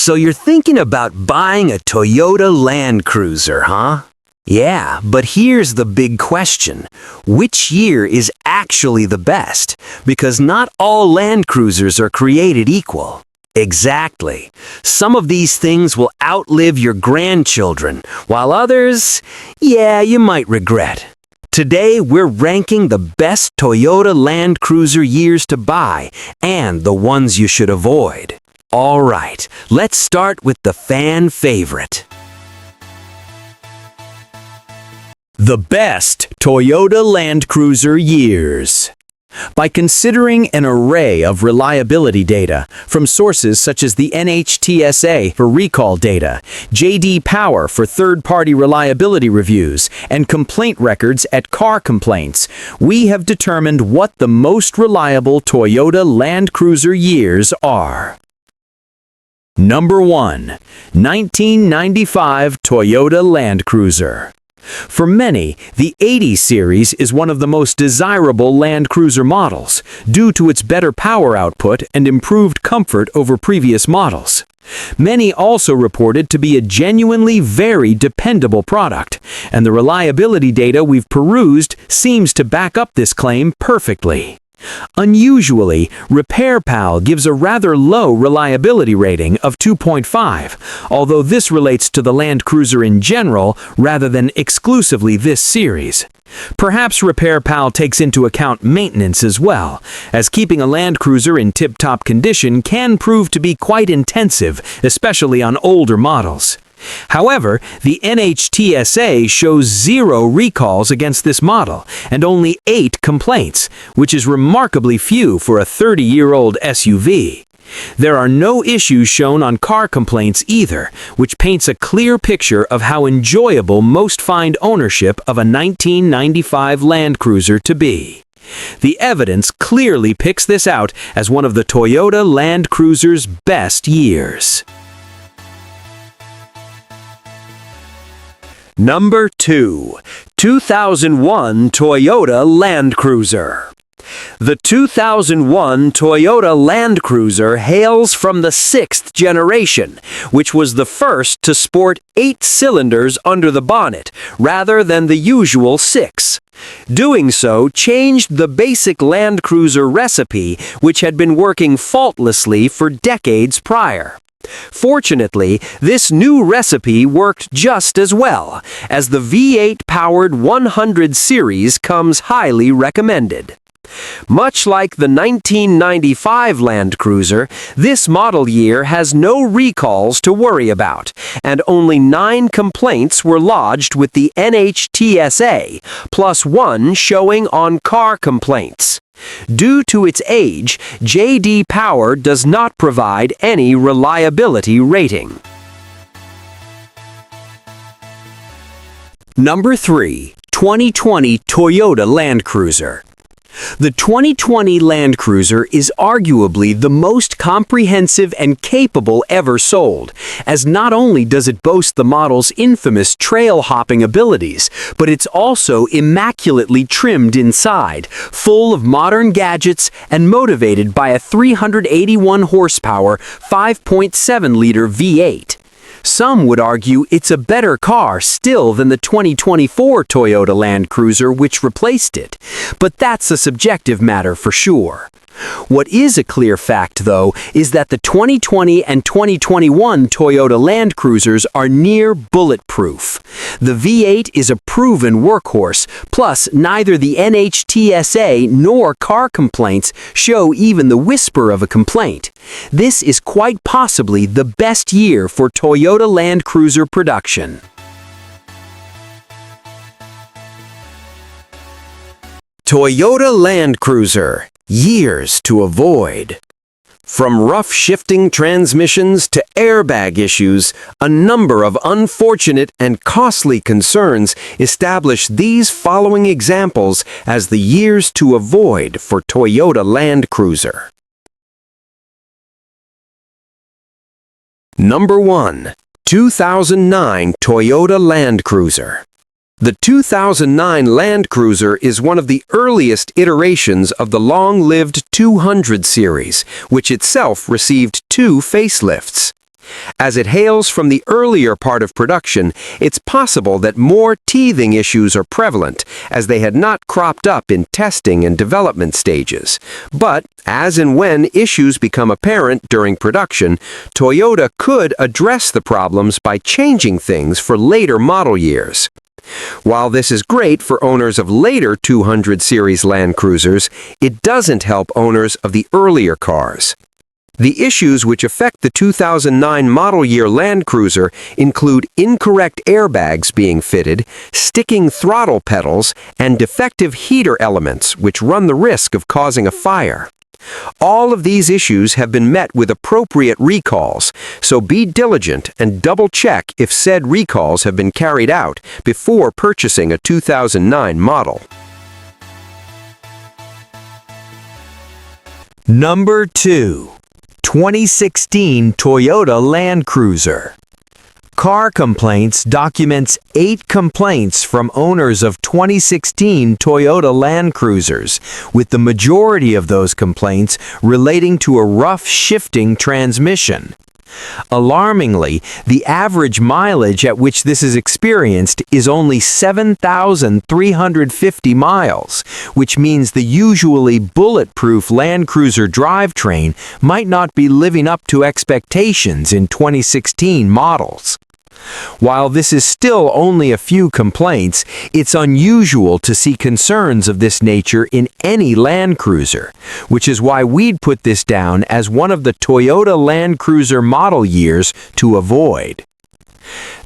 So you're thinking about buying a Toyota Land Cruiser, huh? Yeah, but here's the big question. Which year is actually the best? Because not all Land Cruisers are created equal. Exactly. Some of these things will outlive your grandchildren, while others, yeah, you might regret. Today, we're ranking the best Toyota Land Cruiser years to buy and the ones you should avoid. All right, let's start with the fan favorite. The best Toyota Land Cruiser years. By considering an array of reliability data from sources such as the NHTSA for recall data, J.D. Power for third-party reliability reviews, and complaint records at Car Complaints, we have determined what the most reliable Toyota Land Cruiser years are. Number 1. 1995 Toyota Land Cruiser. For many, the 80 series is one of the most desirable Land Cruiser models, due to its better power output and improved comfort over previous models. Many also reported to be a genuinely very dependable product, and the reliability data we've perused seems to back up this claim perfectly. Unusually, RepairPal gives a rather low reliability rating of 2.5, although this relates to the Land Cruiser in general rather than exclusively this series. Perhaps RepairPal takes into account maintenance as well, as keeping a Land Cruiser in tip-top condition can prove to be quite intensive, especially on older models. However, the NHTSA shows 0 recalls against this model and only 8 complaints, which is remarkably few for a 30-year-old SUV. There are no issues shown on Car Complaints either, which paints a clear picture of how enjoyable most find ownership of a 1995 Land Cruiser to be. The evidence clearly picks this out as one of the Toyota Land Cruiser's best years. Number 2. 2001 Toyota Land Cruiser. The 2001 Toyota Land Cruiser hails from the 6th generation, which was the first to sport 8 cylinders under the bonnet, rather than the usual 6. Doing so changed the basic Land Cruiser recipe, which had been working faultlessly for decades prior. Fortunately, this new recipe worked just as well, as the V8-powered 100 series comes highly recommended. Much like the 1995 Land Cruiser, this model year has no recalls to worry about, and only 9 complaints were lodged with the NHTSA, plus 1 showing on Car Complaints. Due to its age, J.D. Power does not provide any reliability rating. Number 3. 2020 Toyota Land Cruiser. The 2020 Land Cruiser is arguably the most comprehensive and capable ever sold, as not only does it boast the model's infamous trail-hopping abilities, but it's also immaculately trimmed inside, full of modern gadgets and motivated by a 381-horsepower, 5.7-liter V8. Some would argue it's a better car still than the 2024 Toyota Land Cruiser which replaced it, but that's a subjective matter for sure. What is a clear fact, though, is that the 2020 and 2021 Toyota Land Cruisers are near bulletproof. The V8 is a proven workhorse, plus neither the NHTSA nor Car Complaints show even the whisper of a complaint. This is quite possibly the best year for Toyota Land Cruiser production. Toyota Land Cruiser. Years to avoid. From rough shifting transmissions to airbag issues, a number of unfortunate and costly concerns establish these following examples as the years to avoid for Toyota Land Cruiser. Number 1. 2009 Toyota Land Cruiser. The 2009 Land Cruiser is one of the earliest iterations of the long-lived 200 series, which itself received 2 facelifts. As it hails from the earlier part of production, it's possible that more teething issues are prevalent, as they had not cropped up in testing and development stages. But, as and when issues become apparent during production, Toyota could address the problems by changing things for later model years. While this is great for owners of later 200 series Land Cruisers, it doesn't help owners of the earlier cars. The issues which affect the 2009 model year Land Cruiser include incorrect airbags being fitted, sticking throttle pedals, and defective heater elements which run the risk of causing a fire. All of these issues have been met with appropriate recalls, so be diligent and double-check if said recalls have been carried out before purchasing a 2009 model. Number 2. 2016 Toyota Land Cruiser. Car Complaints documents 8 complaints from owners of 2016 Toyota Land Cruisers, with the majority of those complaints relating to a rough shifting transmission. Alarmingly, the average mileage at which this is experienced is only 7,350 miles, which means the usually bulletproof Land Cruiser drivetrain might not be living up to expectations in 2016 models. While this is still only a few complaints, it's unusual to see concerns of this nature in any Land Cruiser, which is why we'd put this down as one of the Toyota Land Cruiser model years to avoid.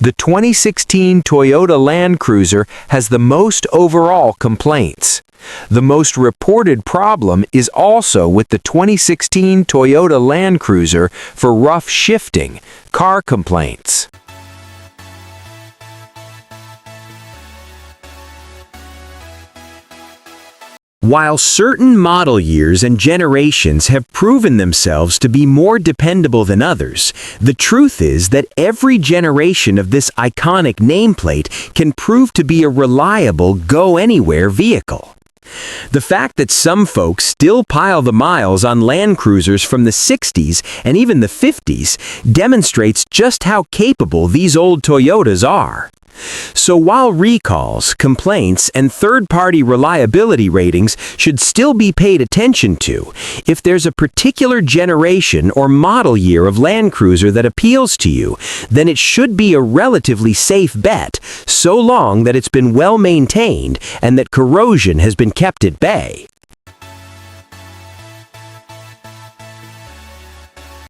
The 2016 Toyota Land Cruiser has the most overall complaints. The most reported problem is also with the 2016 Toyota Land Cruiser for rough shifting, car complaints. While certain model years and generations have proven themselves to be more dependable than others, the truth is that every generation of this iconic nameplate can prove to be a reliable go-anywhere vehicle. The fact that some folks still pile the miles on Land Cruisers from the 60s and even the 50s demonstrates just how capable these old Toyotas are. So while recalls, complaints, and third-party reliability ratings should still be paid attention to, if there's a particular generation or model year of Land Cruiser that appeals to you, then it should be a relatively safe bet, so long that it's been well maintained and that corrosion has been kept at bay.